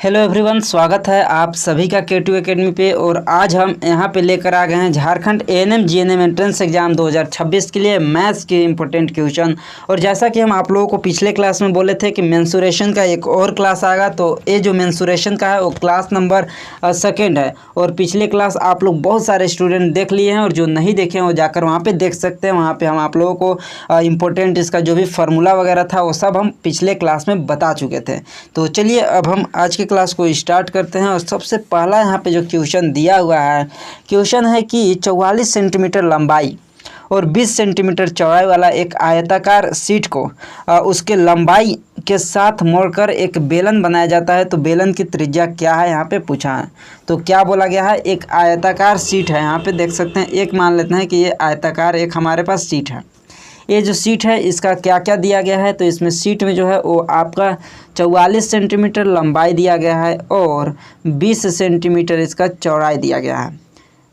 Hello everyone, स्वागत है आप सभी का K2 एकेडमी पे। और आज हम यहाँ पे लेकर आ गए हैं Jharkhand ANM GNM entrance exam 2026 के लिए मैथ्स के इंपॉर्टेंट क्वेश्चन। और जैसा कि हम आप लोगों को पिछले क्लास में बोले थे कि मेंसुरेशन का एक और क्लास आएगा, तो ये जो मेंसुरेशन का है वो क्लास नंबर 2 है। और पिछले क्लास आप लोग बहुत सारे स्टूडेंट देख लिए हैं, और जो नहीं देखे हैं वो जाकर वहाँ पर देख सकते हैं। वहाँ पर हम आप लोगों को इम्पोर्टेंट इसका जो भी फार्मूला वगैरह था वो सब हम पिछले क्लास में बता चुके थे। तो चलिए अब हम आज के क्लास को स्टार्ट करते हैं। और सबसे पहला यहाँ पे जो क्वेश्चन दिया हुआ है, क्वेश्चन है कि 44 सेंटीमीटर लंबाई और 20 सेंटीमीटर चौड़ाई वाला एक आयताकार शीट को उसके लंबाई के साथ मोड़कर एक बेलन बनाया जाता है, तो बेलन की त्रिज्या क्या है यहाँ पे पूछा है। तो क्या बोला गया है, एक आयताकार शीट है। यहाँ पे देख सकते हैं, एक मान लेते हैं कि ये आयताकार एक हमारे पास शीट है। ये जो सीट है इसका क्या क्या दिया गया है, तो इसमें सीट में जो है वो आपका 44 सेंटीमीटर लंबाई दिया गया है और 20 सेंटीमीटर इसका चौड़ाई दिया गया है।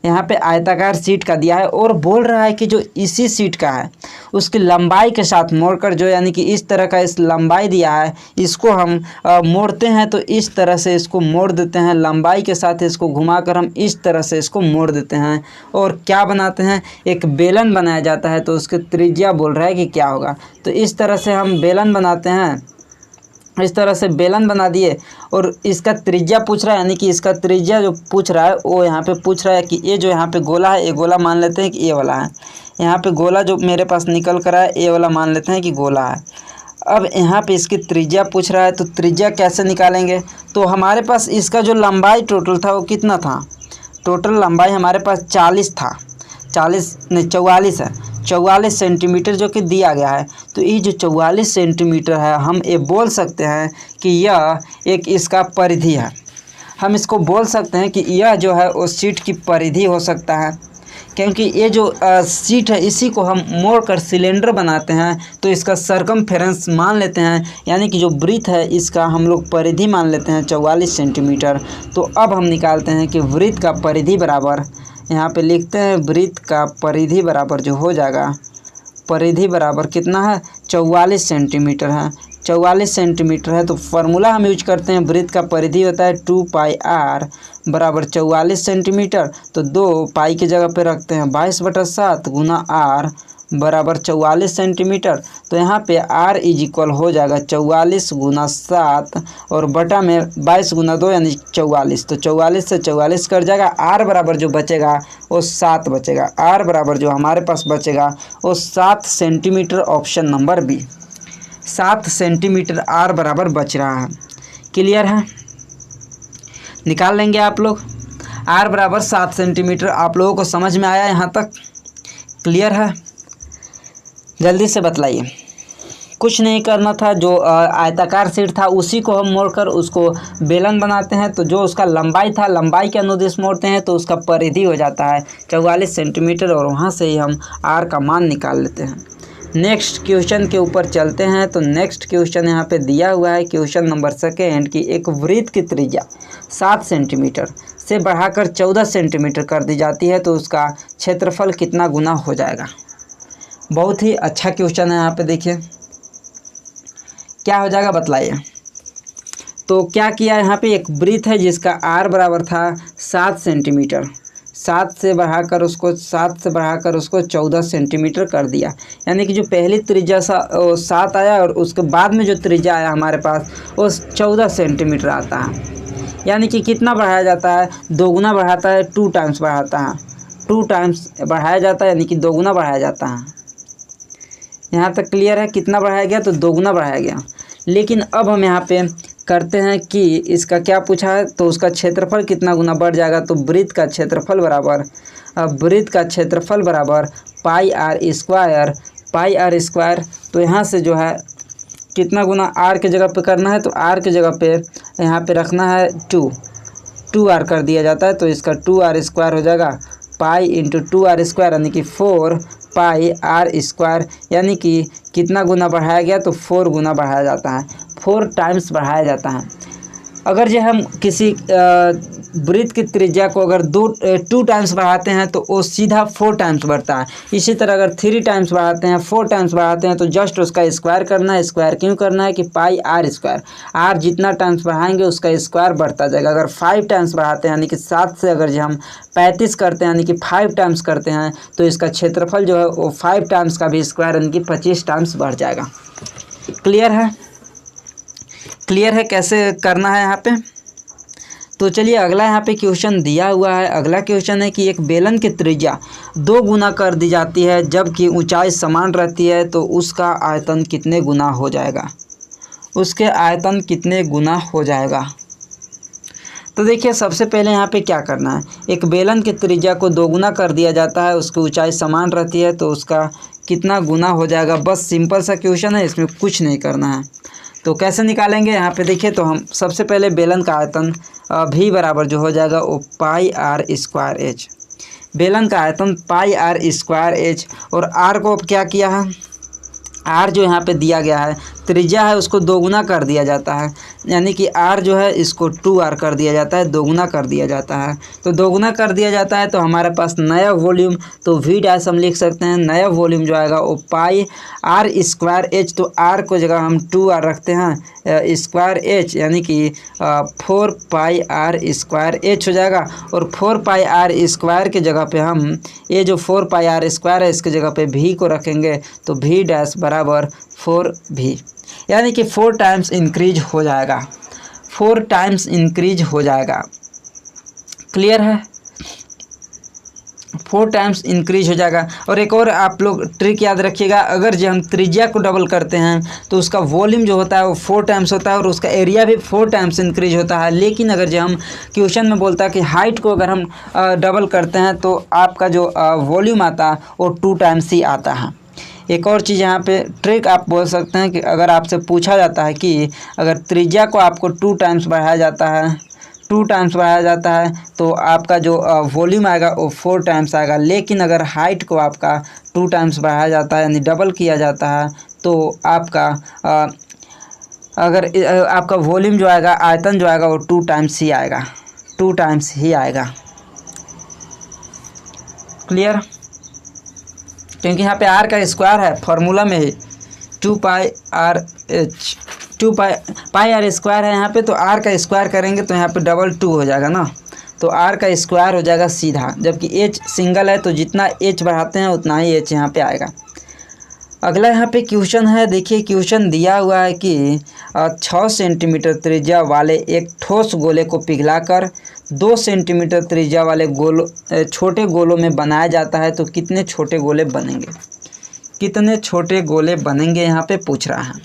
यहाँ पे आयताकार सीट का दिया है और बोल रहा है कि जो इसी सीट का है उसकी लंबाई के साथ मोड़कर, जो यानी कि इस तरह का इस लंबाई दिया है, इसको हम मोड़ते हैं तो इस तरह से इसको मोड़ देते हैं। लंबाई के साथ इसको घुमाकर हम इस तरह से इसको मोड़ देते हैं और क्या बनाते हैं, एक बेलन बनाया जाता है। तो उसकी त्रिज्या बोल रहा है कि क्या होगा। तो इस तरह से हम बेलन बनाते हैं, इस तरह से बेलन बना दिए और इसका त्रिज्या पूछ रहा है, यानी कि इसका त्रिज्या जो पूछ रहा है वो यहाँ पे पूछ रहा है कि ये जो यहाँ पे गोला है, ये गोला मान लेते हैं कि ये वाला है। यहाँ पे गोला जो मेरे पास निकल कर आया ये वाला मान लेते हैं कि गोला है। अब यहाँ पे इसकी त्रिज्या पूछ रहा है, तो त्रिज्या कैसे निकालेंगे। तो हमारे पास इसका जो लंबाई टोटल था वो कितना था, टोटल लंबाई हमारे पास 40 था, 44 है, 44 सेंटीमीटर जो कि दिया गया है। तो ये जो 44 सेंटीमीटर है, हम ये बोल सकते हैं कि यह एक इसका परिधि है। हम इसको बोल सकते हैं कि यह जो है वो सीट की परिधि हो सकता है, क्योंकि ये जो सीट है इसी को हम मोड़कर सिलेंडर बनाते हैं तो इसका सरकमफेरेंस मान लेते हैं, यानी कि जो वृत्त है इसका हम लोग परिधि मान लेते हैं 44 सेंटीमीटर। तो अब हम निकालते हैं कि वृत्त का परिधि बराबर, यहाँ पे लिखते हैं वृत्त का परिधि बराबर जो हो जाएगा, परिधि बराबर कितना है, 44 सेंटीमीटर है। 44 सेंटीमीटर है तो फार्मूला हम यूज करते हैं, वृत्त का परिधि होता है 2πr बराबर 44 सेंटीमीटर। तो 2 पाई की जगह पे रखते हैं 22/7 गुना r बराबर 44 सेंटीमीटर। तो यहाँ पे r इज इक्वल हो जाएगा 44 गुना 7 और बटा में 22 गुना 2 यानी 44। तो 44 से 44 कट जाएगा, r बराबर जो बचेगा वो 7 बचेगा। r बराबर जो हमारे पास बचेगा वो 7 centimetre, option number B, 7 centimetre r बराबर बच रहा है। क्लियर है, निकाल लेंगे आप लोग। r बराबर 7 सेंटीमीटर आप लोगों को समझ में आया यहाँ तक, क्लियर है। जल्दी से बतलाइए। कुछ नहीं करना था, जो आयताकार शीट था उसी को हम मोड़कर उसको बेलन बनाते हैं, तो जो उसका लंबाई था लंबाई के अनुदिश मोड़ते हैं तो उसका परिधि हो जाता है 44 सेंटीमीटर और वहाँ से ही हम r का मान निकाल लेते हैं। नेक्स्ट क्वेश्चन के ऊपर चलते हैं। तो नेक्स्ट क्वेश्चन यहाँ पे दिया हुआ है, क्वेश्चन नंबर 2 की एक वृत्त की त्रिज्या 7 सेंटीमीटर से बढ़ाकर 14 सेंटीमीटर कर दी जाती है, तो उसका क्षेत्रफल कितना गुना हो जाएगा। बहुत ही अच्छा क्वेश्चन है। यहाँ पे देखिए क्या हो जाएगा बतलाइए। तो क्या किया, यहाँ पे एक वृत्त है जिसका r बराबर था 7 सेंटीमीटर, 7 से बढ़ाकर उसको 14 सेंटीमीटर कर दिया। यानी कि जो पहली त्रिज्या 7 आया और उसके बाद में जो त्रिज्या आया हमारे पास वो 14 सेंटीमीटर आता है। यानी कि कितना बढ़ाया जाता है, 2 गुना बढ़ाता है, 2 टाइम्स बढ़ाता है, 2 टाइम्स बढ़ाया जाता है, यानी कि 2 गुना बढ़ाया जाता है। यहाँ तक क्लियर है, कितना बढ़ाया गया, तो 2 गुना बढ़ाया गया। लेकिन अब हम यहाँ पे करते हैं कि इसका क्या पूछा है, तो उसका क्षेत्रफल कितना गुना बढ़ जाएगा। तो वृत्त का क्षेत्रफल बराबर पाई स्क्वायर। तो यहाँ से जो है कितना गुना r के जगह पे करना है, तो r के जगह पे यहाँ पे रखना है 2r कर दिया जाता है, तो इसका 2r स्क्वायर हो जाएगा, पाई इंटू 2r स्क्वायर यानी कि 4 पाई r स्क्वायर। यानी कि कितना गुना बढ़ाया गया, तो 4 गुना बढ़ाया जाता है, 4 टाइम्स बढ़ाया जाता है। अगर जो हम किसी वृत्त की त्रिज्या को अगर 2 टाइम्स बढ़ाते हैं तो वो सीधा 4 टाइम्स बढ़ता है। इसी तरह अगर 3 टाइम्स बढ़ाते हैं, 4 टाइम्स बढ़ाते हैं तो जस्ट उसका स्क्वायर करना है। स्क्वायर क्यों करना है कि पाई आर स्क्वायर, आर जितना टाइम्स बढ़ाएंगे उसका स्क्वायर बढ़ता जाएगा। अगर 5 टाइम्स बढ़ाते हैं यानी कि 7 से अगर हम 35 करते हैं यानी कि 5 टाइम्स करते हैं तो इसका क्षेत्रफल जो है वो 5 टाइम्स का भी स्क्वायर यानी कि 25 टाइम्स बढ़ जाएगा। क्लियर है? क्लियर है कैसे करना है यहाँ पे? तो चलिए अगला यहाँ पे क्वेश्चन दिया हुआ है। अगला क्वेश्चन है कि एक बेलन की त्रिज्या 2 गुना कर दी जाती है जबकि ऊंचाई समान रहती है तो उसका आयतन कितने गुना हो जाएगा? उसके आयतन कितने गुना हो जाएगा? तो देखिए सबसे पहले यहाँ पे क्या करना है, एक बेलन की त्रिज्या को 2 गुना कर दिया जाता है, उसकी ऊंचाई समान रहती है तो उसका कितना गुना हो जाएगा। बस सिंपल सा क्वेश्चन है, इसमें कुछ नहीं करना है। तो कैसे निकालेंगे यहाँ पे देखिए, तो हम सबसे पहले बेलन का आयतन भी बराबर जो हो जाएगा वो पाई आर स्क्वायर एच। बेलन का आयतन पाई आर स्क्वायर एच, और आर को अब क्या किया है, आर जो यहाँ पे दिया गया है त्रिज्या है उसको 2 गुना कर दिया जाता है, यानी कि आर जो है इसको 2r कर दिया जाता है, 2 गुना कर दिया जाता है। तो 2 गुना कर दिया जाता है तो हमारे पास नया वॉल्यूम, तो v डैश हम लिख सकते हैं, नया वॉल्यूम जो आएगा वो पाई आर स्क्वायर एच। तो r को जगह हम 2r रखते हैं स्क्वायर एच, यानी कि 4 पाई आर स्क्वायर एच हो जाएगा। और 4 पाई आर स्क्वायर के जगह पे हम ये जो 4 पाई आर स्क्वायर है इसके जगह पे v को रखेंगे, तो v डैश बराबर 4v, यानी कि 4 टाइम्स इंक्रीज हो जाएगा, 4 टाइम्स इंक्रीज हो जाएगा। क्लियर है? 4 टाइम्स इंक्रीज हो जाएगा। और एक और आप लोग ट्रिक याद रखिएगा, अगर जो हम त्रिज्या को डबल करते हैं तो उसका वॉल्यूम जो होता है वो 4 टाइम्स होता है और उसका एरिया भी 4 टाइम्स इंक्रीज होता है। लेकिन अगर जो हम क्वेश्चन में बोलता है कि हाइट को अगर हम डबल करते हैं तो आपका जो वॉल्यूम आता है वो 2 टाइम्स ही आता है। एक और चीज़ यहाँ पे ट्रिक आप बोल सकते हैं कि अगर आपसे पूछा जाता है कि अगर त्रिज्या को आपको 2 टाइम्स बढ़ाया जाता है, 2 टाइम्स बढ़ाया जाता है तो आपका जो वॉल्यूम आएगा वो 4 टाइम्स आएगा। लेकिन अगर हाइट को आपका 2 टाइम्स बढ़ाया जाता है यानी डबल किया जाता है तो आपका अगर आपका वॉल्यूम जो आएगा, आयतन जो आएगा वो 2 टाइम्स ही आएगा, 2 टाइम्स ही आएगा। क्लियर? क्योंकि यहाँ पे आर का स्क्वायर है फॉर्मूला में ही 2 pi R H, 2 pi R square है यहाँ पे, तो आर का स्क्वायर करेंगे तो यहाँ पे डबल 2 हो जाएगा ना, तो आर का स्क्वायर हो जाएगा सीधा, जबकि एच सिंगल है तो जितना एच बढ़ाते हैं उतना ही एच यहाँ पे आएगा। अगला यहाँ पे क्वेश्चन है, देखिए क्वेश्चन दिया हुआ है कि 6 सेंटीमीटर त्रिज्या वाले एक ठोस गोले को पिघलाकर 2 सेंटीमीटर त्रिज्या वाले छोटे गोलों में बनाया जाता है तो कितने छोटे गोले बनेंगे? कितने छोटे गोले बनेंगे यहाँ पे पूछ रहा है।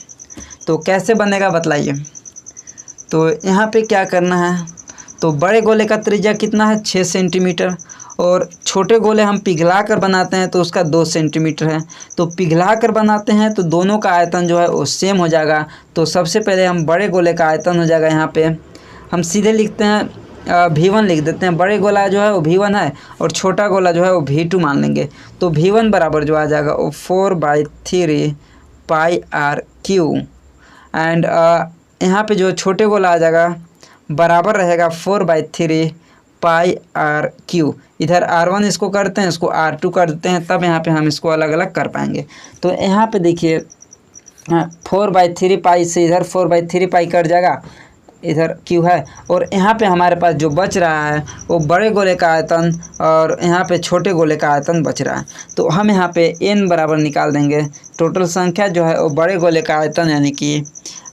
तो कैसे बनेगा बतलाइए। तो यहाँ पे क्या करना है, तो बड़े गोले का त्रिज्या कितना है 6 सेंटीमीटर, और छोटे गोले हम पिघला कर बनाते हैं तो उसका 2 सेंटीमीटर है। तो पिघला कर बनाते हैं तो दोनों का आयतन जो है वो सेम हो जाएगा। तो सबसे पहले हम बड़े गोले का आयतन हो जाएगा, यहाँ पे हम सीधे लिखते हैं V1 लिख देते हैं। बड़े गोला जो है वो V1 है और छोटा गोला जो है वो V2 मान लेंगे। तो V1 बराबर जो आ जाएगा वो 4/3 पाई आर क्यू, एंड यहाँ पे जो छोटे गोला आ जाएगा बराबर रहेगा 4/3 पाई आर क्यू। इधर R1 इसको करते हैं, इसको R2 कर देते हैं, तब यहाँ पे हम इसको अलग अलग कर पाएंगे। तो यहाँ पे देखिए 4/3 पाई से इधर 4/3 पाई कट जाएगा, इधर क्यू है, और यहाँ पे हमारे पास जो बच रहा है वो बड़े गोले का आयतन और यहाँ पे छोटे गोले का आयतन बच रहा है। तो हम यहाँ पे n बराबर निकाल देंगे, टोटल संख्या जो है वो बड़े गोले का आयतन यानी कि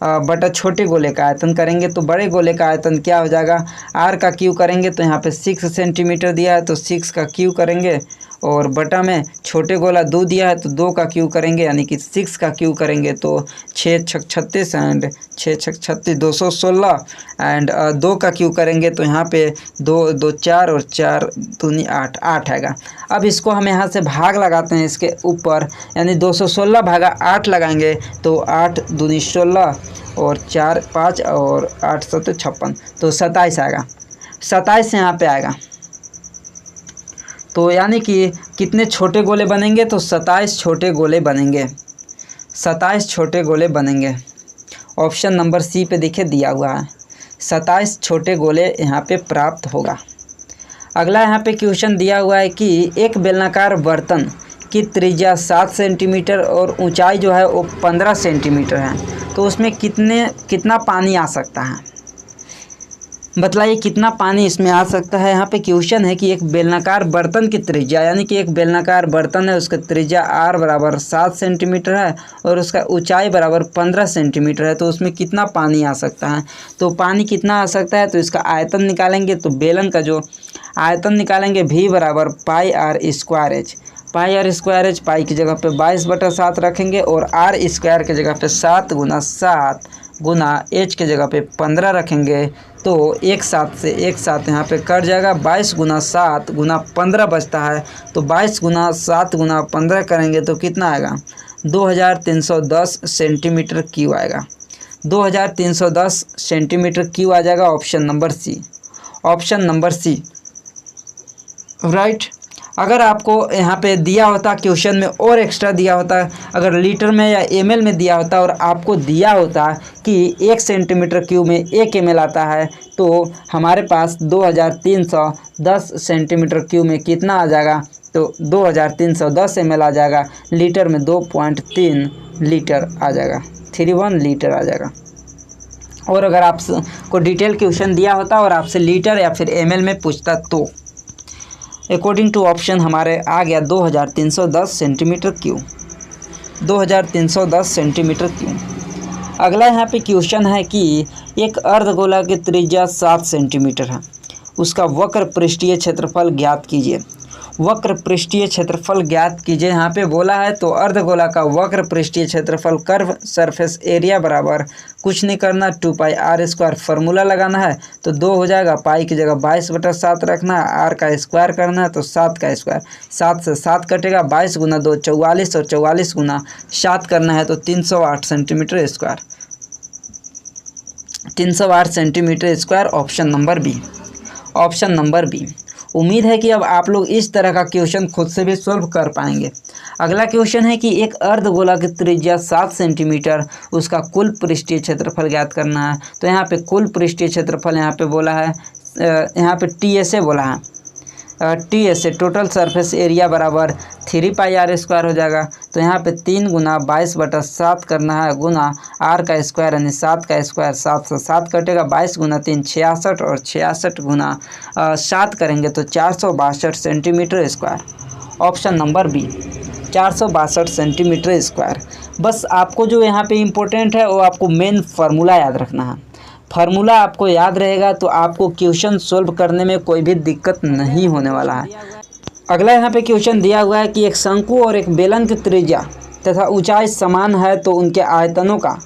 बटा छोटे गोले का आयतन करेंगे। तो बड़े गोले का आयतन क्या हो जाएगा, r का क्यू करेंगे तो यहाँ पे 6 सेंटीमीटर दिया है तो 6 का क्यू करेंगे, और बटा में छोटे गोला 2 दिया है तो 2 का क्यू करेंगे यानी कि 6 का क्यू करेंगे। तो 6 छक 36 एंड 6 छक 36 216, एंड 2 का क्यू करेंगे तो यहाँ पे 2 2 4 और 4 दूनी 8 8 आएगा। अब इसको हम यहाँ से भाग लगाते हैं इसके ऊपर, यानी 216 भागा 8 लगाएंगे तो 8 दूनी 16 और 4 5 और 8 7 56, तो 27 आएगा, 27 यहाँ पे आएगा। तो यानी कि कितने छोटे गोले बनेंगे, तो 27 छोटे गोले बनेंगे, 27 छोटे गोले बनेंगे। ऑप्शन नंबर सी पे देखिए दिया हुआ है 27 छोटे गोले यहाँ पे प्राप्त होगा। अगला यहाँ पे क्वेश्चन दिया हुआ है कि एक बेलनाकार बर्तन की त्रिज्या 7 सेंटीमीटर और ऊंचाई जो है वो 15 सेंटीमीटर है, तो उसमें कितना पानी आ सकता है। बतलाइए कितना पानी इसमें आ सकता है। यहाँ पे क्वेश्चन है कि एक बेलनाकार बर्तन की त्रिज्या, यानी कि एक बेलनाकार बर्तन है, उसका त्रिज्या r बराबर 7 सेंटीमीटर है और उसका ऊंचाई बराबर 15 सेंटीमीटर है, तो उसमें कितना पानी आ सकता है। तो पानी कितना आ सकता है, तो इसका आयतन निकालेंगे, तो बेलन का जो आयतन निकालेंगे v बराबर pi R square H. Pi R square H, pi की जगह पे 22/7 रखेंगे और आर स्क्वायर की जगह पे 7 गुना 7 गुना एच के जगह पे 15 रखेंगे, तो एक साथ यहाँ पे कट जाएगा। 22 गुना 7 गुना 15 बचता है, तो 22 गुना 7 गुना 15 करेंगे तो कितना आएगा, 2310 सेंटीमीटर क्यूब आएगा। 2310 सेंटीमीटर क्यूब आ जाएगा। Option number C, option number C right. अगर आपको यहाँ पे दिया होता क्वेश्चन में और एक्स्ट्रा दिया होता, अगर लीटर में या ml में दिया होता और आपको दिया होता कि 1 सेंटीमीटर क्यूब में 1 ml आता है, तो हमारे पास 2310 सेंटीमीटर क्यूब में कितना आ जाएगा, तो 2310 ml आ जाएगा। लीटर में 2.3 लीटर आ जाएगा, 31 लीटर आ जाएगा। और अगर आपको डिटेल क्वेश्चन दिया होता और आपसे लीटर या फिर ml में पूछता, तो अकॉर्डिंग टू ऑप्शन हमारे आ गया 2310 सेंटीमीटर क्यूब, 2310 सेंटीमीटर क्यूब। अगला यहाँ पे क्वेश्चन है कि एक अर्धगोला की त्रिज्या 7 सेंटीमीटर है, उसका वक्र पृष्ठीय क्षेत्रफल ज्ञात कीजिए। वक्र पृष्ठीय क्षेत्रफल ज्ञात कीजिए यहाँ पे बोला है, तो अर्धगोला का वक्र पृष्ठीय क्षेत्रफल कर्व सरफेस एरिया बराबर कुछ नहीं करना 2 पाई आर स्क्वायर, फार्मूला लगाना है तो 2 हो जाएगा। पाई की जगह 22/7 रखना है, आर का स्क्वायर करना है तो 7 का स्क्वायर, 7 से 7 कटेगा, 22 गुना 2 44 और 44 गुना 7 करना है तो 308 centimetre square, 308 centimetre square. Option number B, option number B. उम्मीद है कि अब आप लोग इस तरह का क्वेश्चन खुद से भी सॉल्व कर पाएंगे। अगला क्वेश्चन है कि एक अर्धगोला की त्रिज्या 7 सेंटीमीटर, उसका कुल पृष्ठीय क्षेत्रफल ज्ञात करना है। तो यहाँ पे कुल पृष्ठीय क्षेत्रफल यहाँ पे बोला है, यहाँ पे TSA बोला है, TSA टोटल सरफेस एरिया बराबर 3 पाई आर स्क्वायर हो जाएगा। तो यहाँ पे 3 गुना 22/7 करना है गुना आर का स्क्वायर यानी 7 का स्क्वायर, 7 से 7 कटेगा, 22 गुना 3 66 और 66 गुना 7 करेंगे तो 462 centimetre square. Option number B, 462 centimetre square. बस आपको जो यहाँ पे इम्पोर्टेंट है वो आपको मेन फार्मूला याद रखना है। फार्मूला आपको याद रहेगा तो आपको क्वेश्चन सोल्व करने में कोई भी दिक्कत नहीं होने वाला है। अगला यहाँ पे क्वेश्चन दिया हुआ है कि एक शंकु और एक बेलन की त्रिज्या तथा ऊंचाई समान है, तो उनके आयतनों का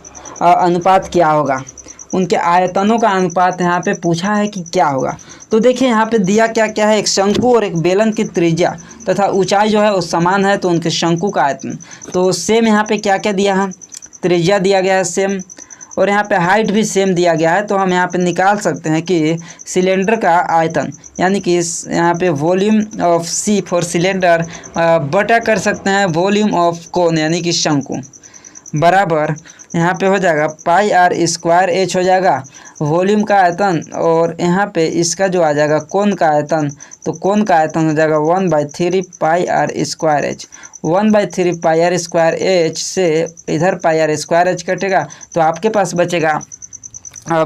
अनुपात क्या होगा। उनके आयतनों का अनुपात यहाँ पे पूछा है कि क्या होगा। तो देखिए यहाँ पे दिया क्या क्या है, एक शंकु और एक बेलन की त्रिज्या तथा ऊंचाई जो है वो समान है, तो उनके शंकु का आयतन, तो सेम यहाँ पे क्या क्या दिया है, त्रिज्या दिया गया है सेम और यहाँ पे हाइट भी सेम दिया गया है। तो हम यहाँ पे निकाल सकते हैं कि सिलेंडर का आयतन यानी कि यहाँ पे volume of C for cylinder बटा कर सकते हैं वॉल्यूम ऑफ कोन यानी कि शंकु, बराबर यहाँ पे हो जाएगा पाई आर स्क्वायर एच हो जाएगा वॉल्यूम का आयतन, और यहाँ पे इसका जो आ जाएगा कोन का आयतन, तो कोन का आयतन हो जाएगा 1/3 pi R square H. 1/3 pi R square H से इधर पाई आर स्क्वायर एच कटेगा तो आपके पास बचेगा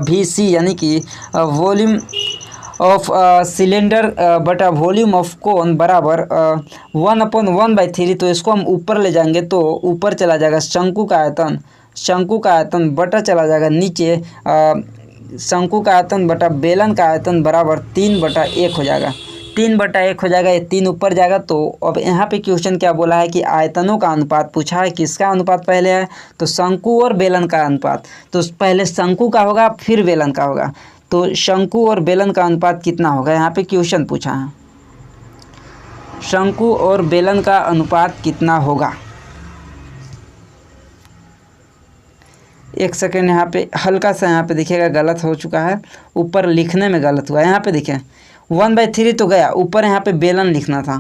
VC यानी कि वॉल्यूम ऑफ सिलेंडर बटा वॉल्यूम ऑफ कोन बराबर 1/1/3। तो इसको हम ऊपर ले जाएंगे तो ऊपर चला जाएगा शंकु का आयतन, शंकु का आयतन बटा चला जाएगा नीचे शंकु का आयतन बटा बेलन का आयतन बराबर 3/1 हो जाएगा, 3/1 हो जाएगा, ये 3 ऊपर जाएगा। तो अब यहाँ पे क्वेश्चन क्या बोला है कि आयतनों का अनुपात पूछा है, किसका अनुपात पहले है, तो शंकु और बेलन का अनुपात। तो पहले शंकु का होगा फिर बेलन का होगा, तो शंकु और बेलन का अनुपात कितना होगा, यहाँ पे क्वेश्चन पूछा है शंकु और बेलन का अनुपात कितना होगा। एक सेकेंड, यहाँ पे हल्का सा यहाँ पे दिखेगा गलत हो चुका है, ऊपर लिखने में गलत हुआ है। यहाँ पे देखें 1/3 तो गया, ऊपर यहाँ पे बेलन लिखना था,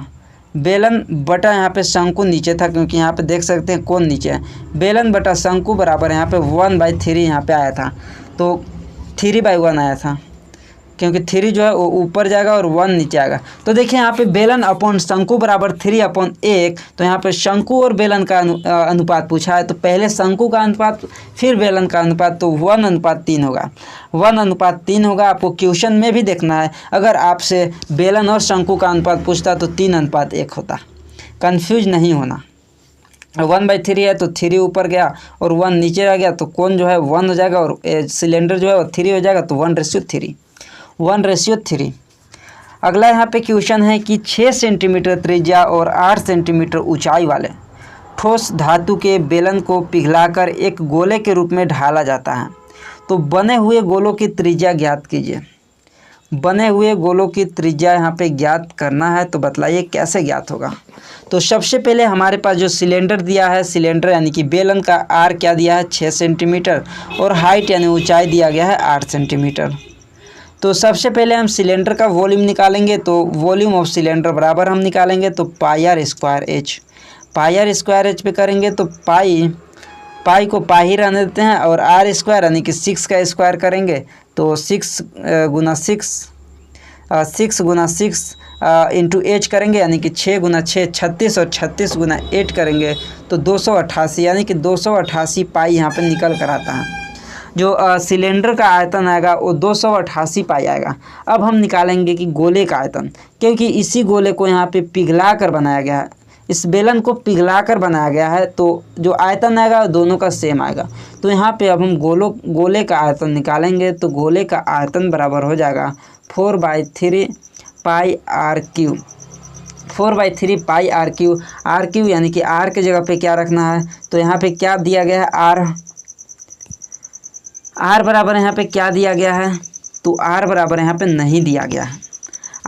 बेलन बटा यहाँ पे शंकु नीचे था, क्योंकि यहाँ पे देख सकते हैं कौन नीचे है, बेलन बटा शंकु बराबर यहाँ पे 1/3 यहाँ पे आया था। तो 3/1 आया था, क्योंकि 3 जो है वो ऊपर जाएगा और 1 नीचे आएगा। तो देखिए यहाँ पे बेलन अपॉन शंकु बराबर 3/1। तो यहाँ पे शंकु और बेलन का अनुपात पूछा है, तो पहले शंकु का अनुपात फिर बेलन का अनुपात, तो 1:3 होगा। 1:3 होगा। आपको क्वेश्चन में भी देखना है, अगर आपसे बेलन और शंकु का अनुपात पूछता तो 3:1 होता। कन्फ्यूज नहीं होना। 1/3 है तो 3 ऊपर गया और 1 नीचे आ गया, तो कोण जो है 1 हो जाएगा और सिलेंडर जो है वो 3 हो जाएगा, तो 1:3। 1:3। अगला यहाँ पे क्वेश्चन है कि 6 सेंटीमीटर त्रिज्या और 8 सेंटीमीटर ऊंचाई वाले ठोस धातु के बेलन को पिघलाकर एक गोले के रूप में ढाला जाता है। तो बने हुए गोलों की त्रिज्या ज्ञात कीजिए। बने हुए गोलों की त्रिज्या यहाँ पे ज्ञात करना है, तो बतलाइए कैसे ज्ञात होगा। तो सबसे पहले हमारे पास जो सिलेंडर दिया है, सिलेंडर यानी कि बेलन का आर क्या दिया है 6 सेंटीमीटर और हाइट यानी ऊंचाई दिया गया है 8 सेंटीमीटर। तो सबसे पहले हम सिलेंडर का वॉल्यूम निकालेंगे, तो वॉल्यूम ऑफ सिलेंडर बराबर हम निकालेंगे तो πr²h। πr² पे करेंगे तो पाई को पाई ही रहने देते हैं और r² यानी कि 6 का स्क्वायर करेंगे तो 6 गुना 6 इंटू एच करेंगे, यानी कि 6 गुना 6 36 और 36 गुना 8 करेंगे तो 288, यानी कि 288 पाई यहाँ पे निकल कर आता है। जो सिलेंडर का आयतन आएगा वो 288 पाई आएगा। अब हम निकालेंगे कि गोले का आयतन, क्योंकि इसी गोले को यहाँ पे पिघला कर बनाया गया है, इस बेलन को पिघला कर बनाया गया है, तो जो आयतन आएगा दोनों का सेम आएगा। तो यहाँ पे अब हम गोले का आयतन निकालेंगे, तो गोले का आयतन बराबर हो जाएगा 4/3 पाई r³। 4/3 पाई r³। r³ यानी कि r के जगह पे क्या रखना है, तो यहाँ पे क्या दिया गया है r बराबर यहाँ पे क्या दिया गया है, तो r बराबर यहाँ पे नहीं दिया गया है।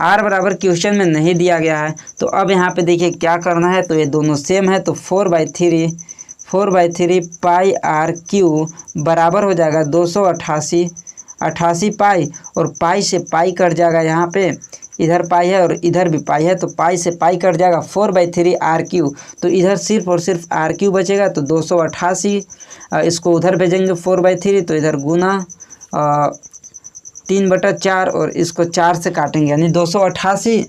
r बराबर क्वेश्चन में नहीं दिया गया है। तो अब यहाँ पे देखिए क्या करना है, तो ये दोनों सेम है, तो 4/3 पाई r³ बराबर हो जाएगा 288 पाई, और पाई से पाई कट जाएगा, यहाँ पे इधर पाई है और इधर भी पाई है, तो पाई से पाई कट जाएगा 4/3 r³। तो इधर सिर्फ और सिर्फ r³ बचेगा, तो 288 इसको उधर भेजेंगे 4/3, तो इधर गुना 3/4 और इसको 4 से काटेंगे, यानी 288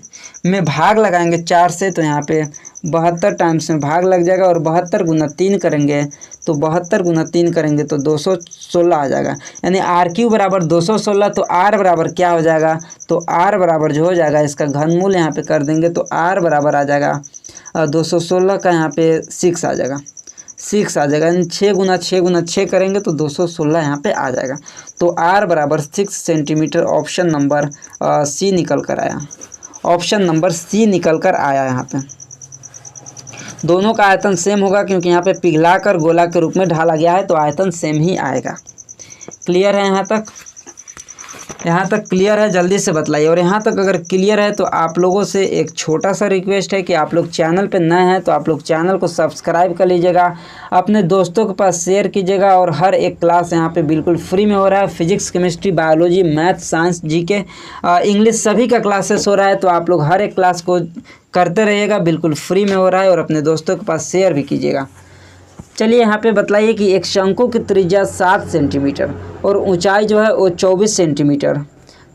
में भाग लगाएंगे 4 से, तो यहाँ पे 72 टाइम्स में भाग लग जाएगा और 72 गुना 3 करेंगे, तो 72 गुना 3 करेंगे तो 216 आ जाएगा, यानी r³ बराबर 216। तो r बराबर क्या हो जाएगा, तो r बराबर जो हो जाएगा इसका घनमूल यहाँ पे कर देंगे, तो r बराबर आ जाएगा 216 का यहाँ पे 6 आ जाएगा, 6 आ जाएगा, यानी 6 गुना 6 करेंगे तो 216 यहाँ पे आ जाएगा। तो r बराबर 6 सेंटीमीटर। ऑप्शन नंबर सी निकल कर आया। ऑप्शन नंबर सी निकल कर आया। यहाँ पे दोनों का आयतन सेम होगा, क्योंकि यहाँ पे पिघला कर गोला के रूप में ढाला गया है, तो आयतन सेम ही आएगा। क्लियर है यहाँ तक? यहाँ तक क्लियर है? जल्दी से बतलाइए। और यहाँ तक अगर क्लियर है तो आप लोगों से एक छोटा सा रिक्वेस्ट है कि आप लोग चैनल पे नए हैं तो आप लोग चैनल को सब्सक्राइब कर लीजिएगा, अपने दोस्तों के पास शेयर कीजिएगा। और हर एक क्लास यहाँ पे बिल्कुल फ्री में हो रहा है। Physics, chemistry, biology, math, science, GK, English सभी का क्लासेस हो रहा है, तो आप लोग हर एक क्लास को करते रहिएगा, बिल्कुल फ्री में हो रहा है। और अपने दोस्तों के पास शेयर भी कीजिएगा। चलिए यहाँ पे बतलाइए कि एक शंकु की त्रिज्या 7 सेंटीमीटर और ऊंचाई जो है वो 24 सेंटीमीटर,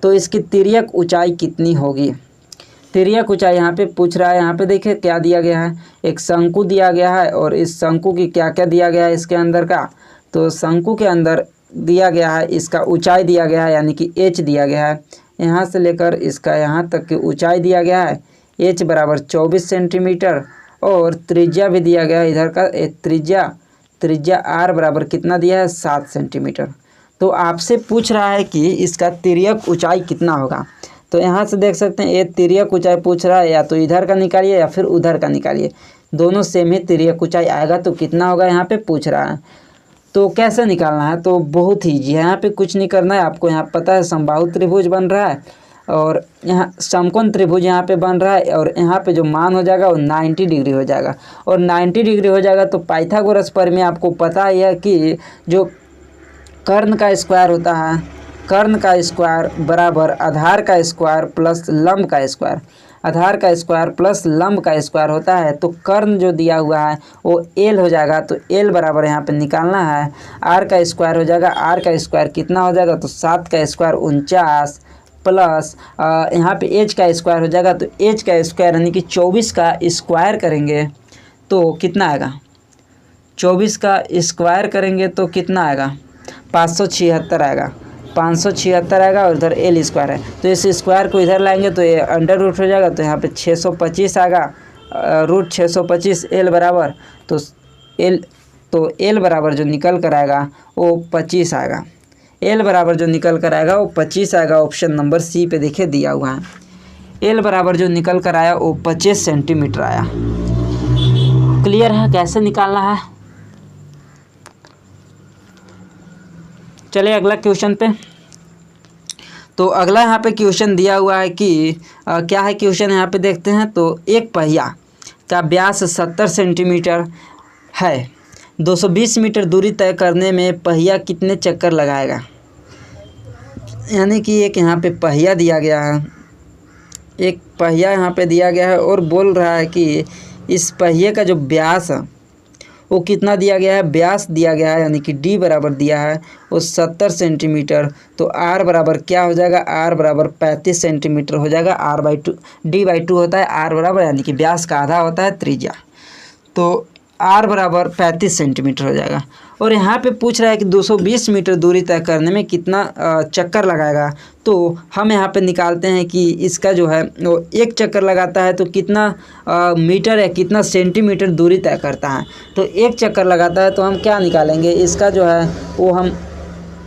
तो इसकी तिर्यक ऊंचाई कितनी होगी? तिर्यक ऊंचाई यहाँ पे पूछ रहा है। यहाँ पे देखिए क्या दिया गया है, एक शंकु दिया गया है और इस शंकु की क्या क्या दिया गया है इसके अंदर का। तो शंकु के अंदर दिया गया है, इसका ऊँचाई दिया गया है, यानी कि h दिया गया है, यहाँ से लेकर इसका यहाँ तक की ऊँचाई दिया गया है, h बराबर 24 सेंटीमीटर। और त्रिज्या भी दिया गया है इधर का, त्रिज्या r बराबर कितना दिया है, 7 सेंटीमीटर। तो आपसे पूछ रहा है कि इसका तिर्यक ऊंचाई कितना होगा। तो यहाँ से देख सकते हैं ये तिर्यक ऊंचाई पूछ रहा है, या तो इधर का निकालिए या फिर उधर का निकालिए, दोनों सेम ही तिर्यक ऊंचाई आएगा। तो कितना होगा यहाँ पे पूछ रहा है, तो कैसे निकालना है? तो बहुत ईजी है, यहाँ पे कुछ नहीं करना है आपको। यहाँ पता है समबाहु त्रिभुज बन रहा है और यहाँ समकोण त्रिभुज यहाँ पे बन रहा है, और यहाँ पे जो मान हो जाएगा वो 90 डिग्री हो जाएगा। और 90 डिग्री हो जाएगा तो पाइथागोरस प्रमेय में आपको पता ही है कि जो कर्ण का स्क्वायर होता है, कर्ण का स्क्वायर बराबर आधार का स्क्वायर प्लस लंब का स्क्वायर। आधार का स्क्वायर प्लस लंब का स्क्वायर होता है। तो कर्ण जो दिया हुआ है वो एल हो जाएगा, तो एल बराबर यहाँ पे निकालना है। आर का स्क्वायर हो जाएगा, आर का स्क्वायर कितना हो जाएगा, तो 7 का स्क्वायर 49 प्लस यहाँ पे एच का स्क्वायर हो जाएगा, तो एच का स्क्वायर यानी कि 24 का स्क्वायर करेंगे तो कितना आएगा, 24 का स्क्वायर करेंगे तो कितना आएगा, 576 आएगा, 576 आएगा। और इधर एल स्क्वायर है तो इस स्क्वायर को इधर लाएंगे तो ये अंडर रूट हो जाएगा, तो यहाँ पे 625 आएगा, रूट 625 एल बराबर, तो एल बराबर जो निकल कर आएगा वो 25 आएगा। एल बराबर जो निकल कर आएगा वो 25 आएगा। ऑप्शन नंबर सी पे देखिए दिया हुआ है। एल बराबर जो निकल कर आया वो 25 सेंटीमीटर आया। क्लियर है कैसे निकालना है। चलिए अगला क्वेश्चन पे। तो अगला यहाँ पे क्वेश्चन दिया हुआ है कि क्या है क्वेश्चन यहाँ पे देखते हैं। तो एक पहिया का व्यास 70 सेंटीमीटर है, 220 मीटर दूरी तय करने में पहिया कितने चक्कर लगाएगा। यानी कि एक यहाँ पे पहिया दिया गया है, एक पहिया यहाँ पे दिया गया है और बोल रहा है कि इस पहिए का जो व्यास है वो कितना दिया गया है, व्यास दिया गया है यानी कि डी बराबर दिया है वो 70 सेंटीमीटर। तो आर बराबर क्या हो जाएगा, आर बराबर 35 सेंटीमीटर हो जाएगा। r/2 d/2 होता है आर बराबर, यानी कि व्यास का आधा होता है त्रिज्या, तो आर बराबर 35 सेंटीमीटर हो जाएगा। और यहाँ पे पूछ रहा है कि 220 मीटर दूरी तय करने में कितना चक्कर लगाएगा। तो हम यहाँ पे निकालते हैं कि इसका जो है वो एक चक्कर लगाता है तो कितना मीटर या कितना सेंटीमीटर दूरी तय करता है। तो एक चक्कर लगाता है तो हम क्या निकालेंगे, इसका जो है वो हम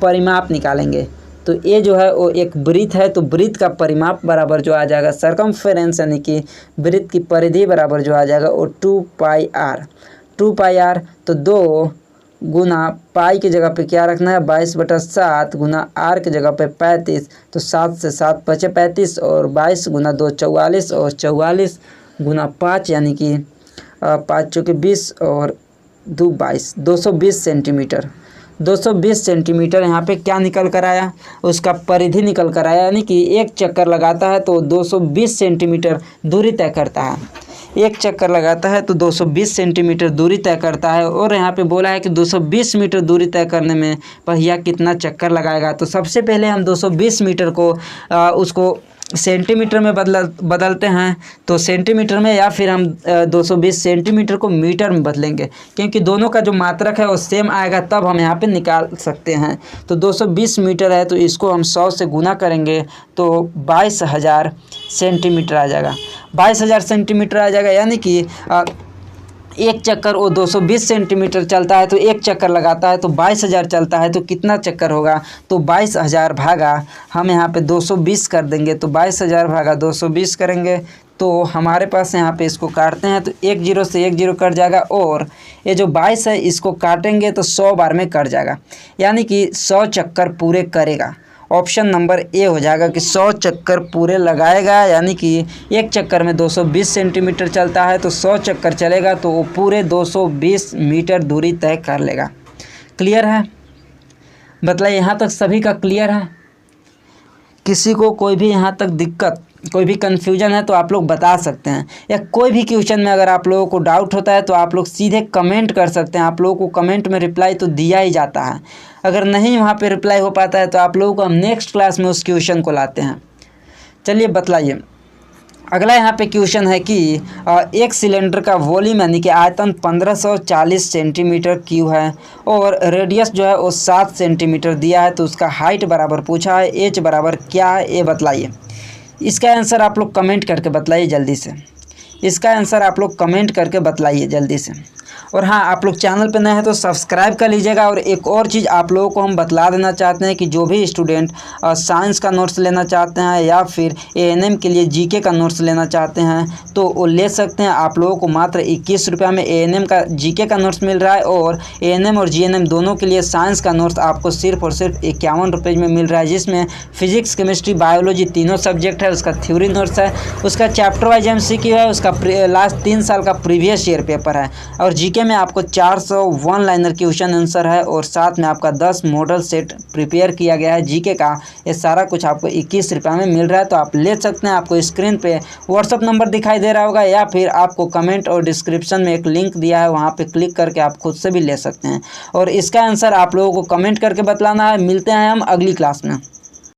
परिमाप निकालेंगे। तो ये जो है वो एक वृत्त है, तो वृत्त का परिमाप बराबर जो आ जाएगा सरकमफेरेंस यानी कि वृत्त की परिधि बराबर जो आ जाएगा वो 2πr। तो 2 गुना पाई की जगह पे क्या रखना है 22/7 गुना आर की जगह पे 35, तो 7 से 7 बचे 35 और 22 गुना 2 44 और 44 गुना 5 यानी कि 5 चौके 20 और 2 22, 220 सेंटीमीटर। 220 सेंटीमीटर यहाँ पे क्या निकल कर आया, उसका परिधि निकल कर आया, यानी कि एक चक्कर लगाता है तो 220 सेंटीमीटर दूरी तय करता है। एक चक्कर लगाता है तो 220 सेंटीमीटर दूरी तय करता है। और यहाँ पे बोला है कि 220 मीटर दूरी तय करने में पहिया कितना चक्कर लगाएगा। तो सबसे पहले हम 220 मीटर को उसको सेंटीमीटर में बदलते हैं, तो सेंटीमीटर में, या फिर हम 220 सेंटीमीटर को मीटर में बदलेंगे, क्योंकि दोनों का जो मात्रक है वो सेम आएगा, तब हम यहाँ पे निकाल सकते हैं। तो 220 मीटर है तो इसको हम 100 से गुना करेंगे तो 22,000 सेंटीमीटर आ जाएगा। 22,000 सेंटीमीटर आ जाएगा, यानी कि एक चक्कर वो 220 सेंटीमीटर चलता है तो एक चक्कर लगाता है तो 22,000 चलता है, तो कितना चक्कर होगा, तो 22,000 भागा हम यहाँ पे 220 कर देंगे। तो 22,000 भागा 220 करेंगे तो हमारे पास यहाँ पे इसको काटते हैं तो 1 0 से 1 0 कट जाएगा, और ये जो 22 है इसको काटेंगे तो 100 बार में कट जाएगा, यानी कि 100 चक्कर पूरे करेगा। ऑप्शन नंबर ए हो जाएगा कि 100 चक्कर पूरे लगाएगा, यानी कि एक चक्कर में 220 सेंटीमीटर चलता है तो 100 चक्कर चलेगा तो वो पूरे 220 मीटर दूरी तय कर लेगा। क्लियर है, बताइए यहाँ तक सभी का क्लियर है। किसी को कोई भी यहाँ तक दिक्कत, कोई भी कन्फ्यूजन है तो आप लोग बता सकते हैं, या कोई भी क्वेश्चन में अगर आप लोगों को डाउट होता है तो आप लोग सीधे कमेंट कर सकते हैं। आप लोगों को कमेंट में रिप्लाई तो दिया ही जाता है, अगर नहीं वहाँ पे रिप्लाई हो पाता है तो आप लोगों को हम नेक्स्ट क्लास में उस क्वेश्चन को लाते हैं। चलिए बतलाइए। अगला यहाँ पे क्वेश्चन है कि एक सिलेंडर का वॉल्यूम यानी कि आयतन 1540 सेंटीमीटर क्यूब है और रेडियस जो है वो 7 सेंटीमीटर दिया है, तो उसका हाइट बराबर पूछा है, एच बराबर क्या है ये बतलाइए। इसका आंसर आप लोग कमेंट करके बतलाइए जल्दी से, इसका आंसर आप लोग कमेंट करके बतलाइए जल्दी से। और हाँ, आप लोग चैनल पे नए हैं तो सब्सक्राइब कर लीजिएगा। और एक और चीज़ आप लोगों को हम बतला देना चाहते हैं कि जो भी स्टूडेंट साइंस का नोट्स लेना चाहते हैं या फिर एएनएम के लिए जीके का नोट्स लेना चाहते हैं तो वो ले सकते हैं। आप लोगों को मात्र 21 रुपये में एएनएम का जीके का नोट्स मिल रहा है, और एएनएम और जीएनएम दोनों के लिए साइंस का नोट्स आपको सिर्फ और सिर्फ 51 रुपये में मिल रहा है, जिसमें फिजिक्स, केमिस्ट्री, बायोलॉजी तीनों सब्जेक्ट है। उसका थ्योरी नोट्स है, उसका चैप्टर वाइज MCQ है, उसका लास्ट 3 साल का प्रीवियस ईयर पेपर है, और जीके में आपको 400 वन लाइनर क्वेश्चन आंसर है और साथ में आपका 10 मॉडल सेट प्रिपेयर किया गया है जीके का। ये सारा कुछ आपको 21 रुपये में मिल रहा है, तो आप ले सकते हैं। आपको स्क्रीन पे व्हाट्सअप नंबर दिखाई दे रहा होगा या फिर आपको कमेंट और डिस्क्रिप्शन में एक लिंक दिया है, वहाँ पे क्लिक करके आप खुद से भी ले सकते हैं। और इसका आंसर आप लोगों को कमेंट करके बतलाना है। मिलते हैं हम अगली क्लास में।